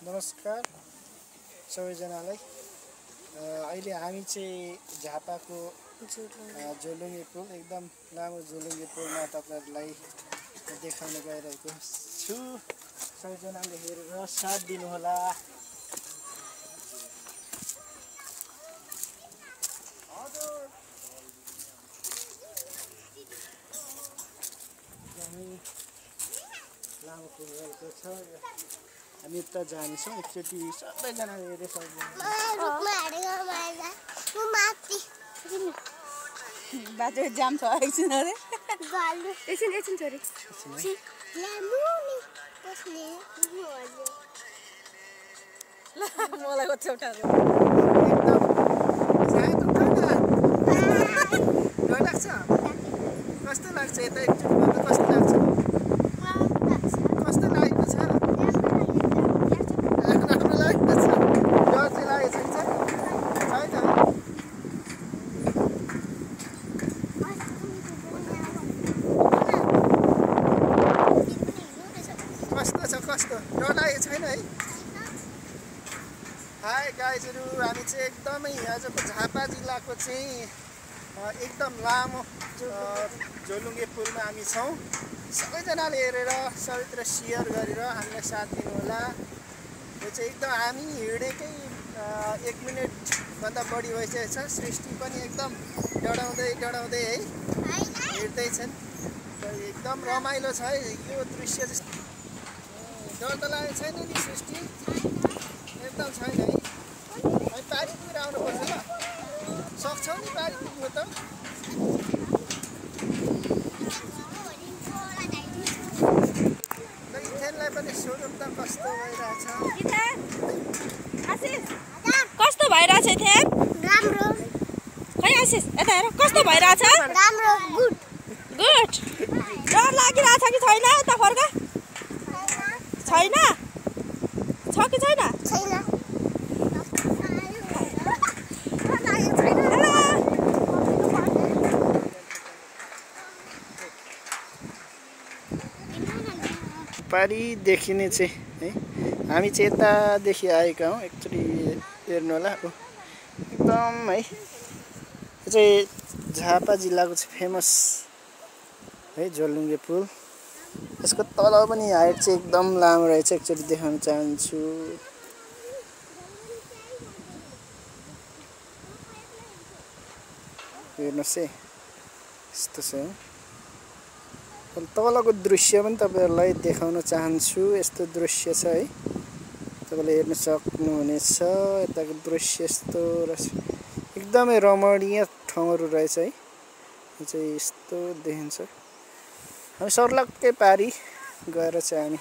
नमस्कार सबैजनालाई। अहिले हामी चाहिँ झापाको झोलुङ्गे पुल एकदम लामो झोलुङ्गे पुलमा तपाईहरुलाई देखाउन गइरहेको छु। सबैजनाले हेरेर साथ दिनु होला। लामो पुल रहेको छ। हामी त जान्छौँ एकचोटि सबैजनाले हेरे बाटो जाम छ एकछिन अरे एकछिन छोरी मलाई कति एउटा कस्तो लाग्छ यता एकचोटि भन्दा कस्तो लाग्छ? कस्तो लागेको छ? राम्रो लागेको छ। डर चाहिँ लागेको छैन? कस्तो छ? कस्तो डर लागेको छैन है? हाई गाइजहरु, हामी चाहिँ एकदमै आजको झापा जिल्लाको चाहिँ एकदम लामो झोलुङ्गे पुलमा हामी छौँ। सबैजनाले हेरेर सबैतिर सेयर गरेर हामीलाई साथ दिनु होला। यो चाहिँ एकदम हामी हिँडेकै 1 मिनेटभन्दा बढी भइसकेको छ। सृष्टि पनि एकदम डढाउँदै है हिँड्दैछन्। एकदम रमाइलो छ है यो दृश्य। डर त लागेको छैन नि सृष्टि? एकदम छैन है। हामी पारी पुगेर आउनुपर्छ ल। सक्छौ नि पारी पुग्नु त? इथेनलाई पनि सोधौँ त कस्तो भइरहेछ। कस्तो भइरहेछ इथेन? राम्रो। खै आशिष यता हेर कस्तो भइरहेछ? राम्रो। गुड। गुड। डर लागिरहेछ कि छैन? यता फर्क। छैन? छ कि छैन? छैन। पारी देखिने चाहिँ है हामी चाहिँ यतादेखि आएका हौँ। एकचोटि हेर्नु होला। एकदम है यो चाहिँ झापा जिल्लाको चाहिँ फेमस है झोलुङ्गे पुल। यसको तल पनि हाइट चाहिँ एकदम लामो रहेछ। एकचोटि देखाउन चाहन्छु। हेर्नुहोस् है यस्तो छ। तलको दृश्य पनि तपाईहरुलाई देखाउन चाहन्छु। यस्तो दृश्य छ है, तपाईले हेर्न सक्नुहुनेछ। यताको दृश्य यस्तो एकदमै रमणीय ठाउँहरु रहेछ है। यो चाहिँ यस्तो देखिन्छ। हामी सर्लक्कै पारी गएर चाहिँ हामी